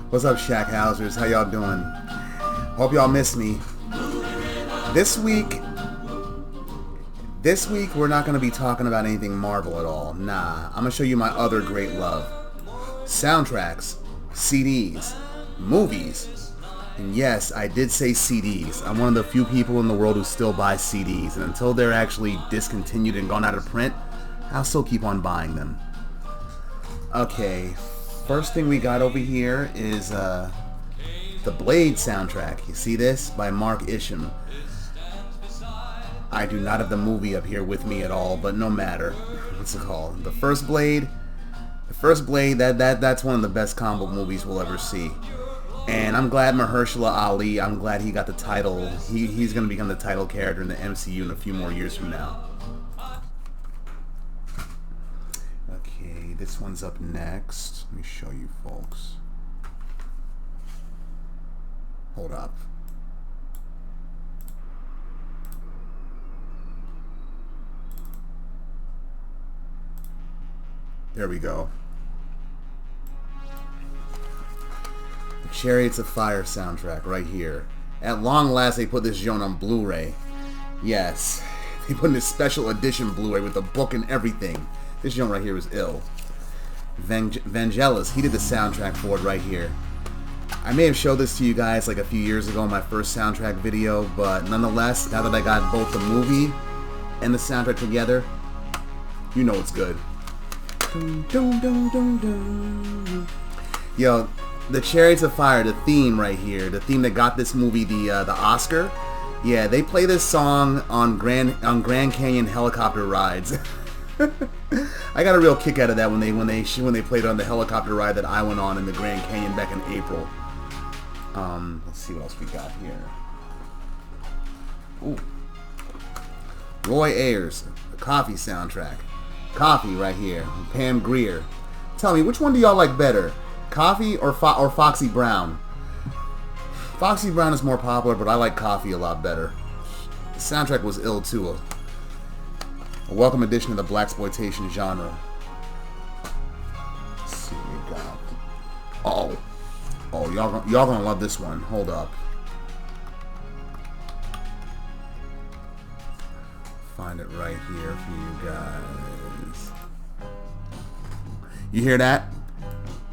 What's up, Shackhousers? How y'all doing? Hope y'all miss me. This week we're not going to be talking about anything Marvel at all. Nah, I'm going to show you my other great love. Soundtracks, CDs, movies. And yes, I did say CDs. I'm one of the few people in the world who still buy CDs. And until they're actually discontinued and gone out of print, I'll still keep on buying them. Okay, first thing we got over here is the Blade soundtrack. You see this? By Mark Isham. I do not have the movie up here with me at all, but no matter. What's it called? The First Blade? The First Blade, that's one of the best comic book movies we'll ever see. And I'm glad Mahershala Ali, I'm glad he got the title. He's going to become the title character in the MCU in a few more years from now. Okay, this one's up next. Let me show you folks. Hold up. There we go. The Chariots of Fire soundtrack right here. At long last, they put this joint on Blu-ray. Yes, they put in this special edition Blu-ray with the book and everything. This joint right here is ill. Vangelis, he did the soundtrack for it right here. I may have showed this to you guys like a few years ago in my first soundtrack video, but nonetheless, now that I got both the movie and the soundtrack together, you know it's good. Yo, the Chariots of Fire, the theme right here, the theme that got this movie the Oscar. Yeah, they play this song on Grand Canyon helicopter rides. I got a real kick out of that when they played it on the helicopter ride that I went on in the Grand Canyon back in April. Let's see what else we got here. Ooh. Roy Ayers, the Coffee soundtrack. Coffee right here, Pam Grier. Tell me, which one do y'all like better, Coffee or Foxy Brown? Foxy Brown is more popular, but I like Coffee a lot better. The soundtrack was ill too. A welcome addition to the blaxploitation genre. Let's see what we got. Oh, y'all gonna love this one. Hold up. Find it right here for you guys. You hear that?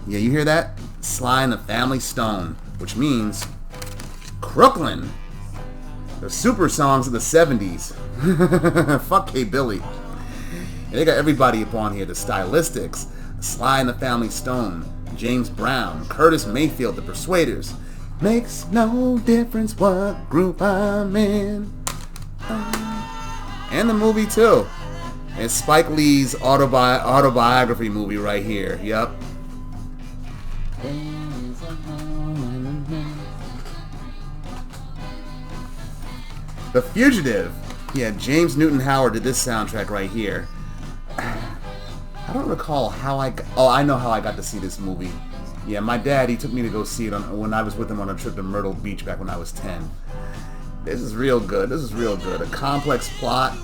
Yeah, you hear that? Sly and the Family Stone, which means Crooklyn. The super songs of the 70s. Fuck K. Billy. And they got everybody up on here. The Stylistics, Sly and the Family Stone, James Brown, Curtis Mayfield, The Persuaders. Makes no difference what group I'm in. And the movie too. It's Spike Lee's autobiography movie right here. Yep. The Fugitive. Yeah, James Newton Howard did this soundtrack right here. I don't recall how I know how I got to see this movie. Yeah, my dad, he took me to go see it when I was with him on a trip to Myrtle Beach back when I was 10. This is real good. This is real good. A complex plot,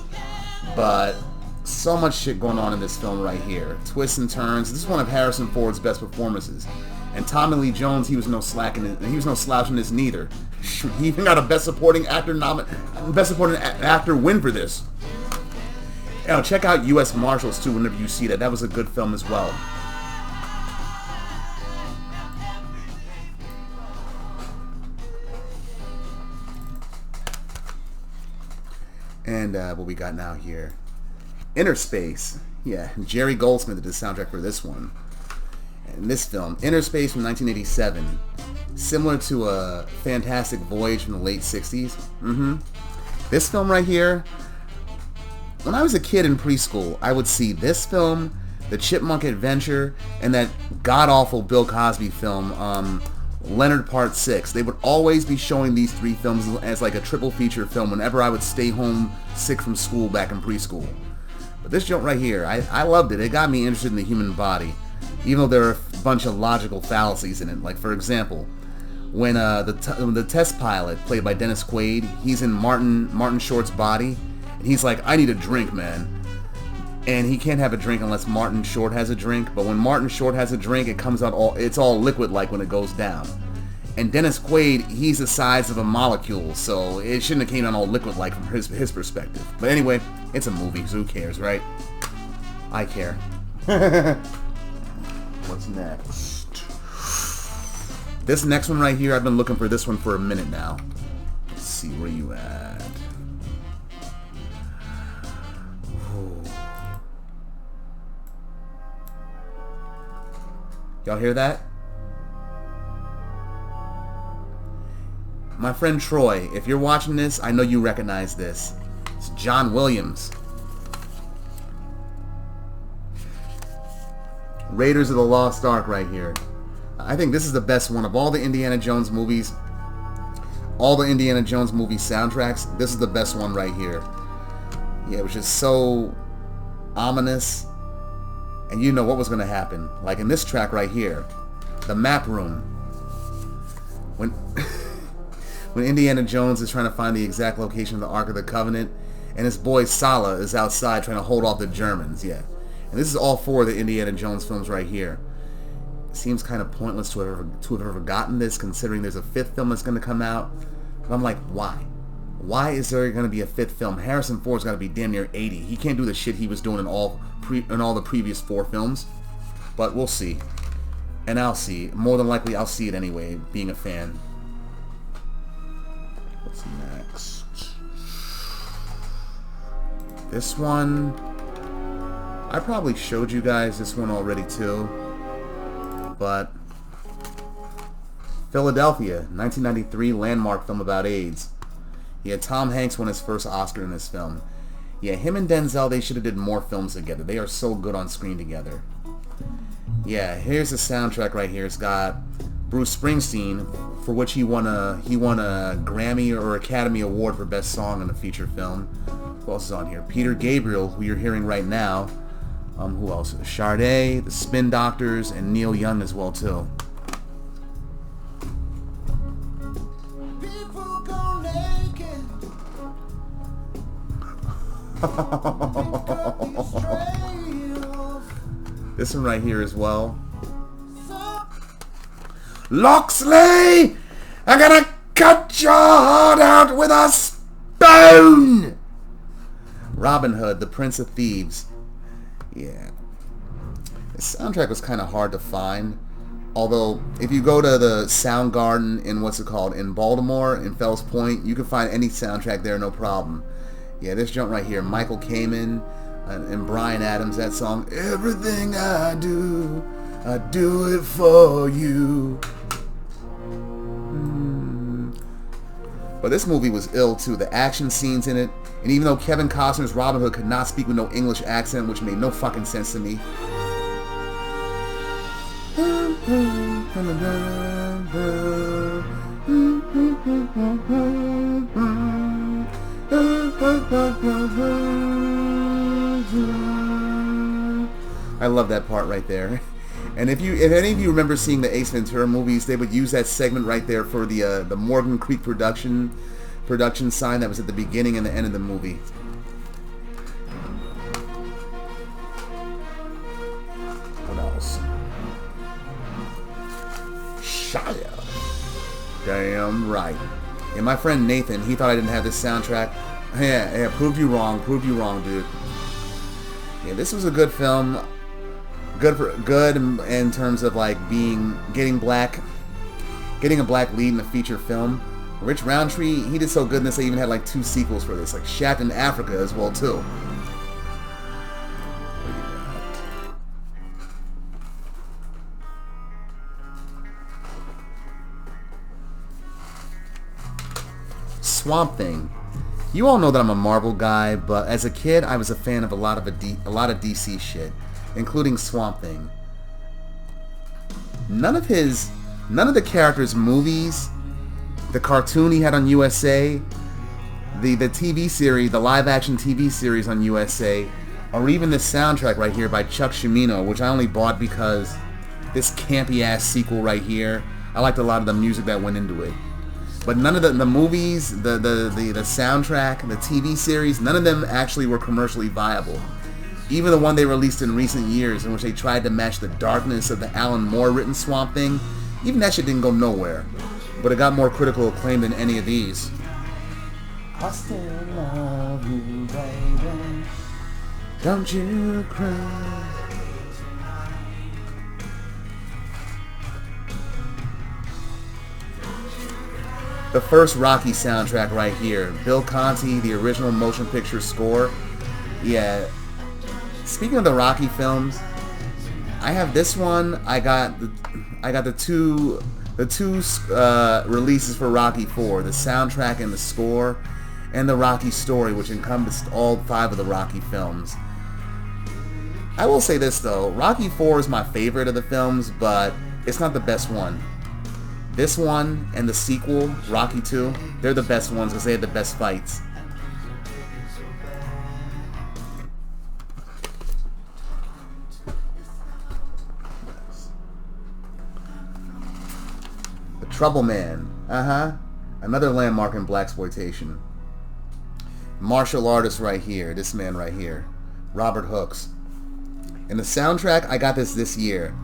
but so much shit going on in this film right here. Twists and turns. This is one of Harrison Ford's best performances. And Tommy Lee Jones, he was no slouch in this neither. He even got a Best Supporting Actor win for this. Now check out U.S. Marshals too whenever you see that. That was a good film as well. And what we got now here. Inner Space. Yeah, Jerry Goldsmith did the soundtrack for this one. And this film, Inner Space from 1987. Similar to a Fantastic Voyage from the late 60s. This film right here, when I was a kid in preschool, I would see this film, The Chipmunk Adventure, and that god-awful Bill Cosby film, Leonard Part 6. They would always be showing these three films as like a triple feature film whenever I would stay home sick from school back in preschool. But this joint right here, I loved it. It got me interested in the human body, even though there are a bunch of logical fallacies in it. Like, for example, when the test pilot, played by Dennis Quaid, he's in Martin Short's body, and he's like, I need a drink, man. and he can't have a drink unless Martin Short has a drink. But when Martin Short has a drink, it comes out it's all liquid-like when it goes down. And Dennis Quaid, he's the size of a molecule, so it shouldn't have came out all liquid-like from his perspective. But anyway, it's a movie, so who cares, right? I care. What's next? This next one right here, I've been looking for this one for a minute now. Let's see where you at. Ooh. Y'all hear that? My friend Troy, if you're watching this, I know you recognize this. It's John Williams. Raiders of the Lost Ark right here. I think this is the best one of all the Indiana Jones movies. All the Indiana Jones movie soundtracks, this is the best one right here. Yeah, it was just so ominous. And you know what was going to happen. Like in this track right here, the map room. When... When Indiana Jones is trying to find the exact location of the Ark of the Covenant, and his boy Sala is outside trying to hold off the Germans, yeah. And this is all four of the Indiana Jones films right here. It seems kind of pointless to have ever gotten this, considering there's a fifth film that's going to come out. But I'm like, why? Why is there going to be a fifth film? Harrison Ford's got to be damn near 80. He can't do the shit he was doing in all the previous four films. But we'll see. And I'll see. More than likely, I'll see it anyway, being a fan. What's next? This one, I probably showed you guys this one already too, but Philadelphia, 1993 landmark film about AIDS. Yeah, Tom Hanks won his first Oscar in this film. Yeah, him and Denzel, they should have did more films together. They are so good on screen together. Yeah, here's the soundtrack right here. It's got Bruce Springsteen, for which he won a Grammy or Academy Award for Best Song in a Feature Film. Who else is on here? Peter Gabriel, who you're hearing right now. Who else? Sade, the Spin Doctors, and Neil Young as well too. This one right here as well. Loxley, I'm gonna cut your heart out with a spoon. Robin Hood, the Prince of Thieves. Yeah. The soundtrack was kind of hard to find. Although, if you go to the Soundgarden in Baltimore, in Fells Point, you can find any soundtrack there, no problem. Yeah, this joint right here, Michael Kamen and Bryan Adams, that song, Everything I do it for you. But this movie was ill too. The action scenes in it, and even though Kevin Costner's Robin Hood could not speak with no English accent, which made no fucking sense to me. I love that part right there. And if any of you remember seeing the Ace Ventura movies, they would use that segment right there for the Morgan Creek production sign that was at the beginning and the end of the movie. What else? Shia. Damn right. And my friend Nathan, he thought I didn't have this soundtrack. Yeah, proved you wrong, dude. Yeah, this was a good film. Good in terms of like getting a black lead in a feature film. Rich Roundtree, he did so good in this. They even had like 2 sequels for this, like Shack in Africa as well too. Swamp Thing. You all know that I'm a Marvel guy, but as a kid, I was a fan of a lot of DC shit, including Swamp Thing. None of the characters' movies, the cartoon he had on USA, the TV series, the live-action TV series on USA, or even this soundtrack right here by Chuck Cimino, which I only bought because this campy-ass sequel right here, I liked a lot of the music that went into it. But none of the movies, the soundtrack, the TV series, none of them actually were commercially viable. Even the one they released in recent years, in which they tried to match the darkness of the Alan Moore written Swamp Thing, even that shit didn't go nowhere. But it got more critical acclaim than any of these. I still love you, baby. Don't you cry. The first Rocky soundtrack right here. Bill Conti, the original motion picture score. Yeah. Speaking of the Rocky films, I have this one. I got the two releases for Rocky 4, the soundtrack and the score, and the Rocky story, which encompassed all 5 of the Rocky films. I will say this though, Rocky 4 is my favorite of the films, but it's not the best one. This one and the sequel, Rocky 2, they're the best ones because they had the best fights. The Trouble Man. Another landmark in blaxploitation. Martial artist right here. This man right here. Robert Hooks. And the soundtrack, I got this year.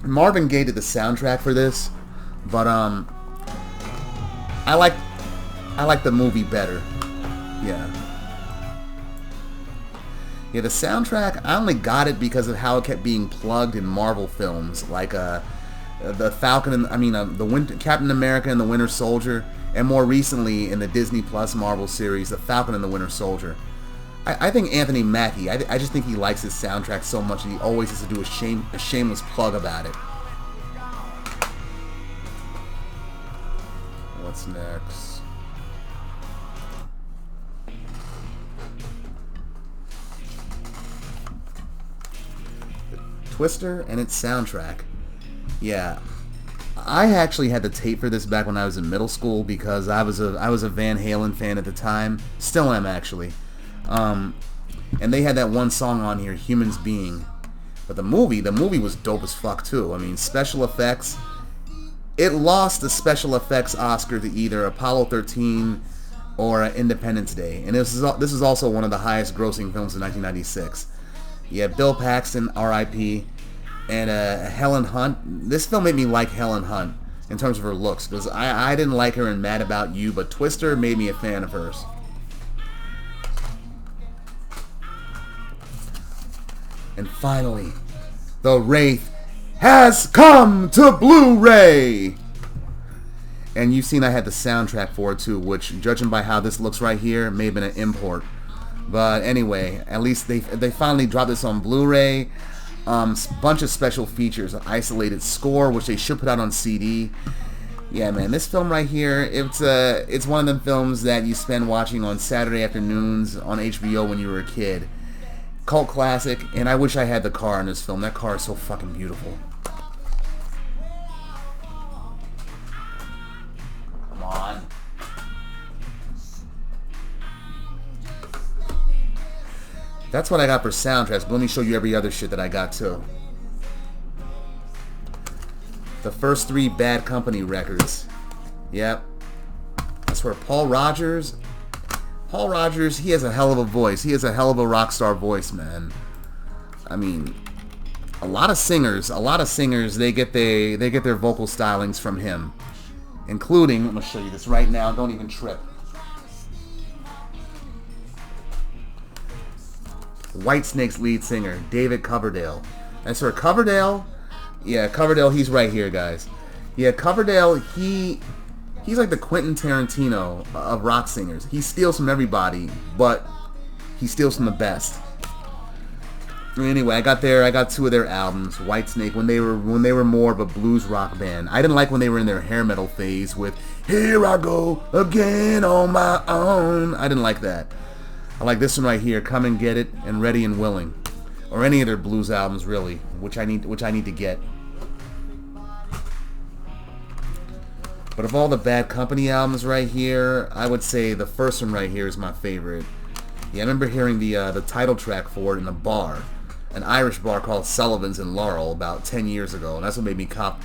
Marvin Gaye did the soundtrack for this, but I like the movie better. Yeah. Yeah, the soundtrack, I only got it because of how it kept being plugged in Marvel films, like the Falcon and Captain America and the Winter Soldier, and more recently in the Disney Plus Marvel series, the Falcon and the Winter Soldier. I think Anthony Mackie, I just think he likes his soundtrack so much that he always has to do a shameless plug about it. What's next? The Twister and its soundtrack. Yeah. I actually had the tape for this back when I was in middle school because I was a Van Halen fan at the time. Still am, actually. And they had that one song on here, Humans Being. But the movie was dope as fuck too. I mean, special effects. It lost the special effects Oscar to either Apollo 13 or Independence Day. And this is also one of the highest grossing films in 1996. Yeah, Bill Paxton, R.I.P. And Helen Hunt. This film made me like Helen Hunt in terms of her looks, because I didn't like her in Mad About You, but Twister made me a fan of hers. And finally, The Wraith has come to Blu-ray! And you've seen I had the soundtrack for it too, which, judging by how this looks right here, may have been an import. But anyway, at least they finally dropped this on Blu-ray. Bunch of special features, an isolated score, which they should put out on CD. Yeah, man, this film right here, it's one of them films that you spend watching on Saturday afternoons on HBO when you were a kid. Cult classic, and I wish I had the car in this film. That car is so fucking beautiful. Come on. That's what I got for soundtracks, but let me show you every other shit that I got too. The first 3 Bad Company records. Yep. That's where Paul Rogers, he has a hell of a voice. He has a hell of a rock star voice, man. I mean, a lot of singers, they get their vocal stylings from him. Including, I'm going to show you this right now, don't even trip. Whitesnake's lead singer, David Coverdale. And so Coverdale, yeah, Coverdale, he's right here, guys. Yeah, Coverdale, he's like the Quentin Tarantino of rock singers. He steals from everybody, but he steals from the best. Anyway, I got 2 of their albums, Whitesnake, when they were more of a blues rock band. I didn't like when they were in their hair metal phase with "Here I Go Again on My Own." I didn't like that. I like this one right here, "Come and Get It" and "Ready and Willing," or any of their blues albums really, which I need to get. But of all the Bad Company albums right here, I would say the first one right here is my favorite. Yeah, I remember hearing the title track for it in a bar, an Irish bar called Sullivan's in Laurel, about 10 years ago, and that's what made me cop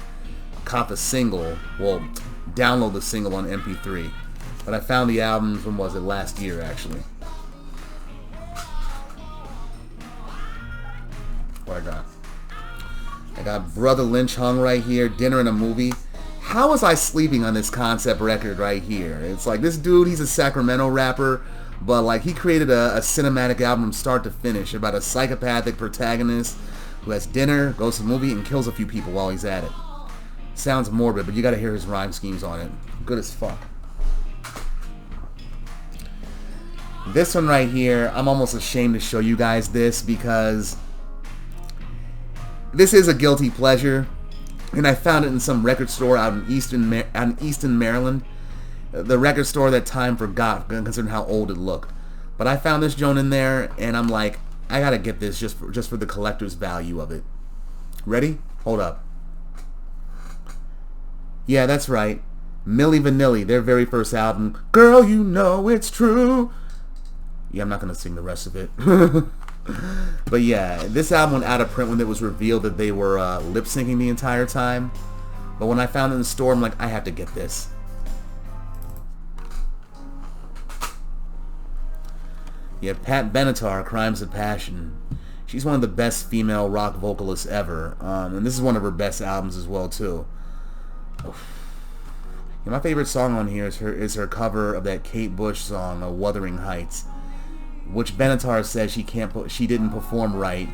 the single. Well, download the single on MP3. But I found the albums, when was it? Last year, actually. I got Brother Lynch hung right here, Dinner in a Movie. How was I sleeping on this concept record right here? It's like this dude, he's a Sacramento rapper, but like he created a cinematic album from start to finish about a psychopathic protagonist who has dinner, goes to a movie, and kills a few people while he's at it. Sounds morbid, but you gotta hear his rhyme schemes on it. Good as fuck. This one right here, I'm almost ashamed to show you guys this because this is a guilty pleasure, and I found it in some record store out in Easton, Maryland. The record store that time forgot, considering how old it looked. But I found this joint in there, and I'm like, I gotta get this just for the collector's value of it. Ready? Hold up. Yeah, that's right. Milli Vanilli, their very first album. Girl, you know it's true. Yeah, I'm not going to sing the rest of it. But yeah, this album went out of print when it was revealed that they were lip-syncing the entire time. But when I found it in the store, I'm like, I have to get this. Yeah, Pat Benatar, Crimes of Passion. She's one of the best female rock vocalists ever. And this is one of her best albums as well, too. Yeah, my favorite song on here is her cover of that Kate Bush song, Wuthering Heights, which Benatar says she didn't perform right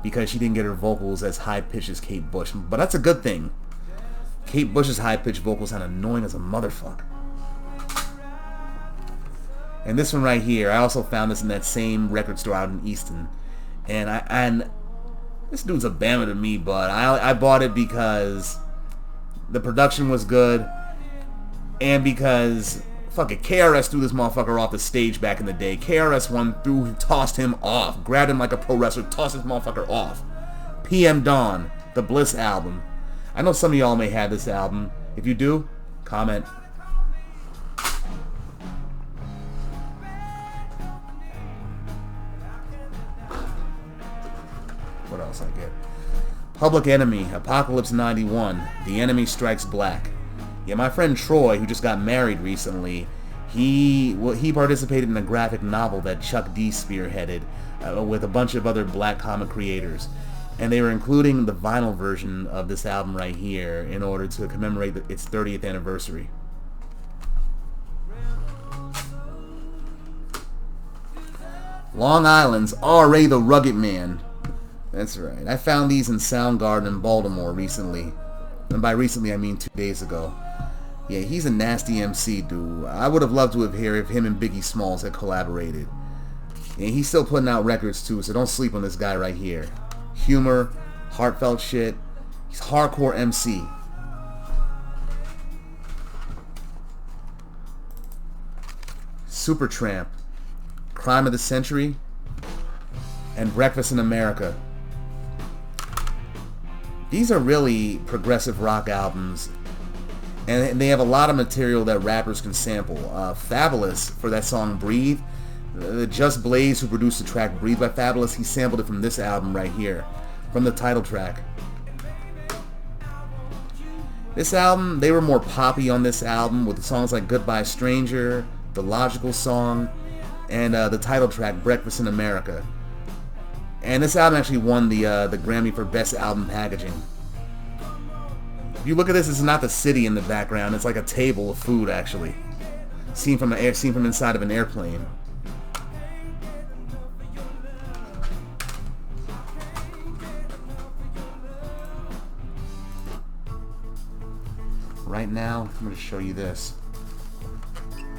because she didn't get her vocals as high-pitched as Kate Bush. But that's a good thing. Kate Bush's high-pitched vocals sound annoying as a motherfucker. And this one right here, I also found this in that same record store out in Easton. And this dude's a bammer to me, but I bought it because the production was good, and because fucking KRS threw this motherfucker off the stage back in the day. KRS-One tossed him off, grabbed him like a pro wrestler, tossed this motherfucker off. PM Dawn, the Bliss album. I know some of y'all may have this album. If you do, comment. What else I get? Public Enemy, Apocalypse 91, The Enemy Strikes Black. Yeah, my friend Troy, who just got married recently, he participated in a graphic novel that Chuck D spearheaded with a bunch of other black comic creators. And they were including the vinyl version of this album right here in order to commemorate its 30th anniversary. Long Island's R.A. the Rugged Man. That's right. I found these in Soundgarden in Baltimore recently. And by recently, I mean 2 days ago. Yeah, he's a nasty MC, dude. I would have loved to have heard if him and Biggie Smalls had collaborated. And he's still putting out records, too, so don't sleep on this guy right here. Humor, heartfelt shit. He's hardcore MC. Supertramp, Crime of the Century, and Breakfast in America. These are really progressive rock albums, and they have a lot of material that rappers can sample. Fabulous, for that song Breathe, Just Blaze, who produced the track Breathe by Fabulous, he sampled it from this album right here, from the title track. This album, they were more poppy on this album, with songs like Goodbye Stranger, The Logical Song, and the title track Breakfast in America. And this album actually won the Grammy for Best Album Packaging. If you look at this, it's not the city in the background. It's like a table of food, actually, seen from inside of an airplane. Right now, I'm going to show you this.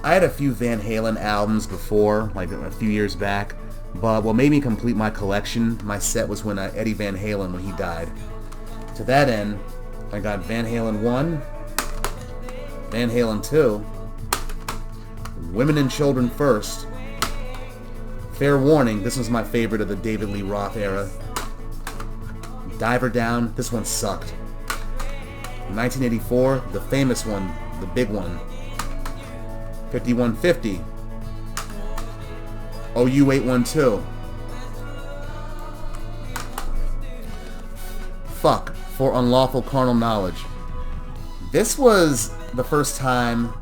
I had a few Van Halen albums before, like a few years back. But what made me complete my collection, my set, was when Eddie Van Halen, when he died. To that end, I got Van Halen 1, Van Halen 2, Women and Children First, Fair Warning, this was my favorite of the David Lee Roth era, Diver Down, this one sucked. 1984, the famous one, the big one, 5150. OU 812. Fuck for Unlawful Carnal Knowledge. This was the first time.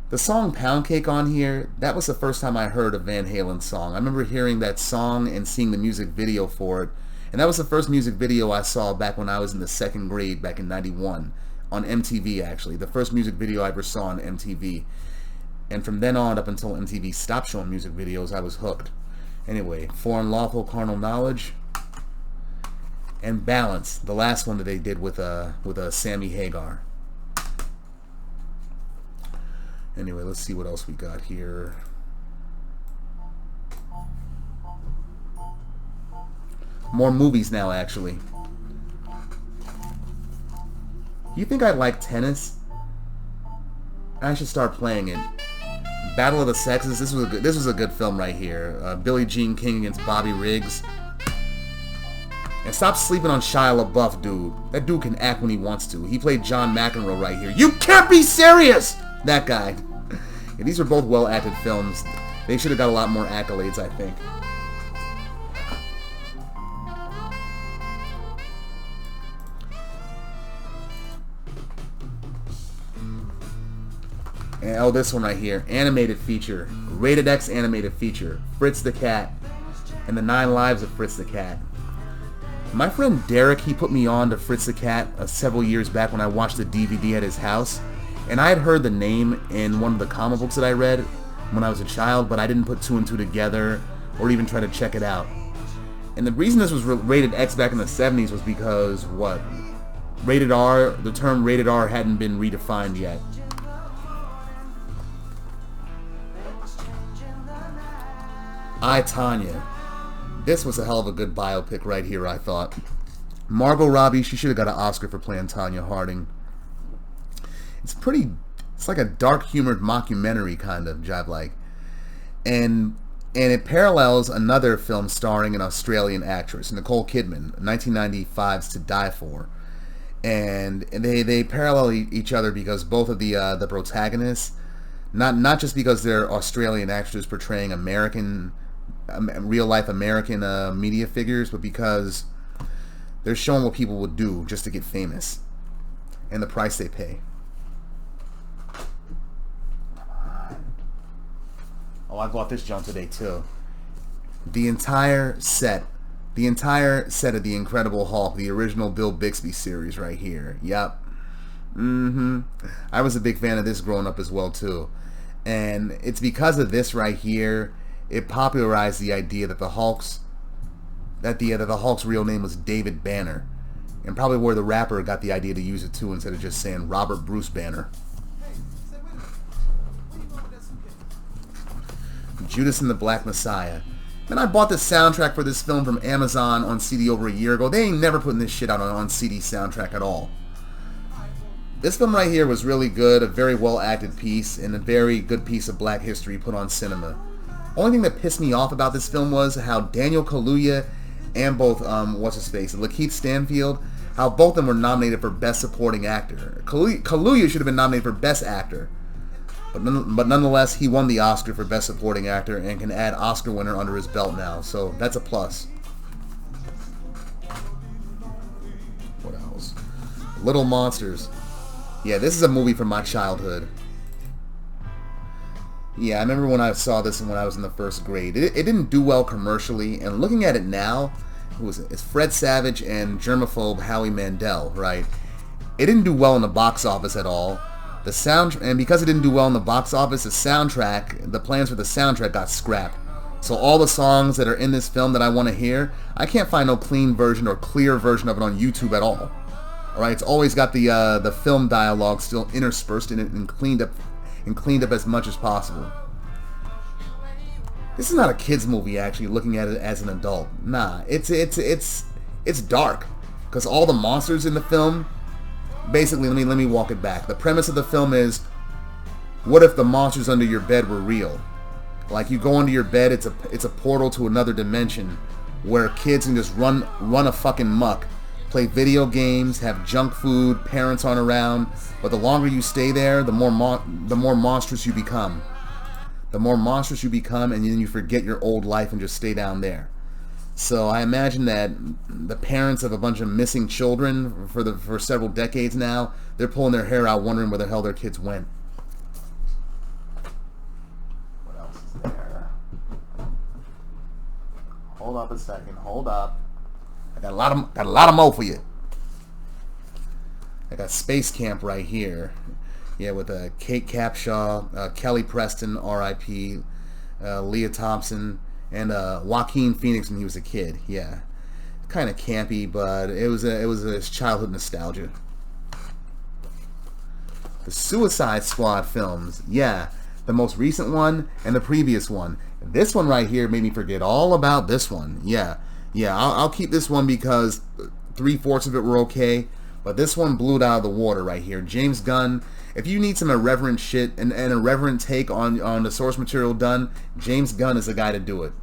The song Pound Cake on here, that was the first time I heard a Van Halen song. I remember hearing that song and seeing the music video for it, And that was the first music video I saw back when I was in the 2nd grade, back in '91, on MTV actually. The first music video I ever saw on MTV. And from then on, up until MTV stopped showing music videos, I was hooked. Anyway, For Unlawful Carnal Knowledge and Balance, the last one that they did with Sammy Hagar. Anyway, let's see what else we got here. More movies now, actually. You think I like tennis? I should start playing it. Battle of the Sexes. This was a good film right here. Billie Jean King against Bobby Riggs. And stop sleeping on Shia LaBeouf, dude. That dude can act when he wants to. He played John McEnroe right here. You can't be serious! That guy. Yeah, these are both well-acted films. They should have got a lot more accolades, I think. And, oh, this one right here. Animated feature. Rated X animated feature. Fritz the Cat. And the 9 Lives of Fritz the Cat. My friend Derek, he put me on to Fritz the Cat several years back when I watched the DVD at his house. And I had heard the name in one of the comic books that I read when I was a child, but I didn't put 2 and 2 together or even try to check it out. And the reason this was rated X back in the 70s was because, what? Rated R, the term rated R hadn't been redefined yet. I, Tonya. This was a hell of a good biopic right here, I thought. Margot Robbie, she should have got an Oscar for playing Tonya Harding. It's like a dark-humored mockumentary kind of jive-like. And it parallels another film starring an Australian actress, Nicole Kidman, 1995's To Die For. And they parallel each other because both of the protagonists, not just because they're Australian actors portraying real-life American media figures, but because they're showing what people would do just to get famous and the price they pay. Oh, I bought this junk today too. The entire set of The Incredible Hulk, the original Bill Bixby series right here. Yep. I was a big fan of this growing up as well too. And it's because of this right here, it popularized the idea that the Hulk's real name was David Banner. And probably where the rapper got the idea to use it too, instead of just saying Robert Bruce Banner. Judas and the Black Messiah. And I bought the soundtrack for this film from Amazon on CD over a year ago. They ain't never putting this shit out on CD soundtrack at all. This film right here was really good, a very well acted piece, and a very good piece of black history put on cinema. Only thing that pissed me off about this film was how Daniel Kaluuya and both, Lakeith Stanfield, how both of them were nominated for Best Supporting Actor. Kaluuya should have been nominated for Best Actor. But nonetheless, he won the Oscar for Best Supporting Actor and can add Oscar winner under his belt now. So that's a plus. What else? Little Monsters. Yeah, this is a movie from my childhood. Yeah, I remember when I saw this when I was in the 1st grade. It didn't do well commercially, and looking at it now, it's Fred Savage and germaphobe Howie Mandel, right? It didn't do well in the box office at all. And because it didn't do well in the box office, the plans for the soundtrack got scrapped. So all the songs that are in this film that I want to hear, I can't find no clean version or clear version of it on YouTube at all. Alright, it's always got the film dialogue still interspersed in it and cleaned up as much as possible. This is not a kid's movie, actually, looking at it as an adult. Nah, it's dark. Because all the monsters in the film, basically, let me walk it back. The premise of the film is, what if the monsters under your bed were real? Like, you go into your bed, it's a portal to another dimension where kids can just run a fucking muck, play video games, have junk food, parents aren't around, but the longer you stay there, the more monstrous you become. The more monstrous you become, and then you forget your old life and just stay down there. So I imagine that the parents of a bunch of missing children for several decades now, they're pulling their hair out wondering where the hell their kids went. What else is there? Hold up a second. Hold up. I got a lot of mo for you. I got Space Camp right here. Yeah, with Kate Capshaw, Kelly Preston, R.I.P., Leah Thompson, and Joaquin Phoenix when he was a kid. Yeah, kind of campy, but it was a childhood nostalgia. The Suicide Squad films. Yeah, the most recent one and the previous one. This one right here made me forget all about this one. Yeah, I'll keep this one because 3/4 of it were okay, but this one blew it out of the water right here. James Gunn. If you need some irreverent shit and an irreverent take on the source material done, James Gunn is the guy to do it.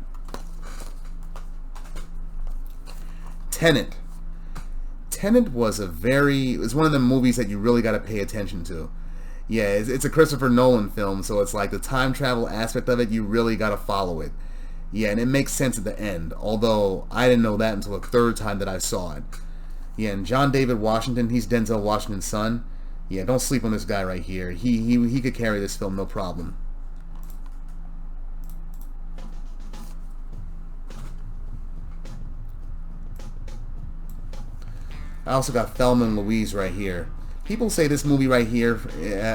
Tenet. Tenet was one of the movies that you really got to pay attention to. Yeah, it's a Christopher Nolan film, so it's like the time travel aspect of it, you really got to follow it. Yeah, and it makes sense at the end, although I didn't know that until the third time that I saw it. Yeah, and John David Washington, he's Denzel Washington's son. Yeah, don't sleep on this guy right here. He could carry this film, no problem. I also got Thelma and Louise right here. People say this movie right here,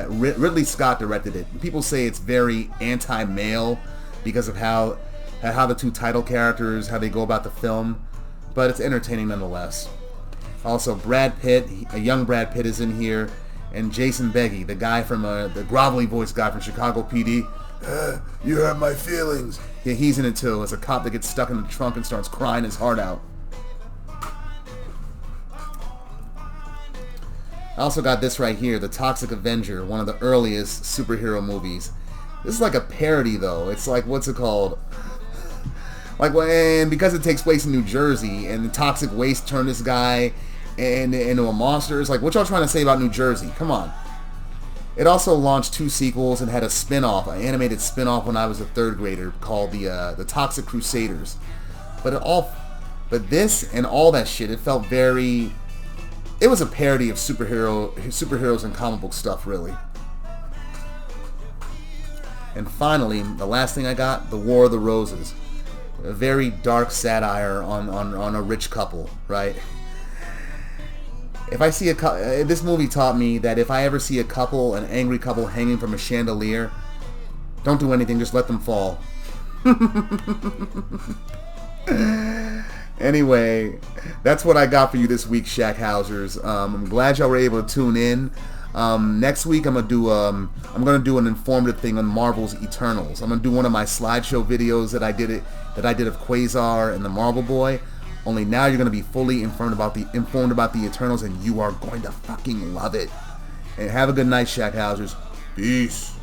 Ridley Scott directed it. People say it's very anti-male because of how the two title characters, how they go about the film, but it's entertaining nonetheless. Also, Brad Pitt, a young Brad Pitt is in here, and Jason Beggy, the guy from the grovelly voice guy from Chicago PD. You hurt my feelings. Yeah, he's in it too, as a cop that gets stuck in the trunk and starts crying his heart out. I also got this right here, The Toxic Avenger, one of the earliest superhero movies. This is like a parody, though. It's like, what's it called? Like, and because it takes place in New Jersey, and the toxic waste turned this guy into a monster. It's like, what y'all trying to say about New Jersey? Come on. It also launched 2 sequels and had a spin-off, an animated spin-off when I was a 3rd grader called the Toxic Crusaders. But this and all that shit, it felt very... It was a parody of superheroes and comic book stuff, really. And finally, the last thing I got, The War of the Roses. A very dark satire on a rich couple, right? If I see this movie taught me that if I ever see an angry couple hanging from a chandelier, don't do anything, just let them fall. Anyway, that's what I got for you this week, Shackhousers. I'm glad y'all were able to tune in. Next week I'm gonna do an informative thing on Marvel's Eternals. I'm gonna do one of my slideshow videos that I did of Quasar and the Marvel Boy. Only now you're gonna be fully informed about the Eternals, and you are going to fucking love it. And have a good night, Shackhousers. Peace.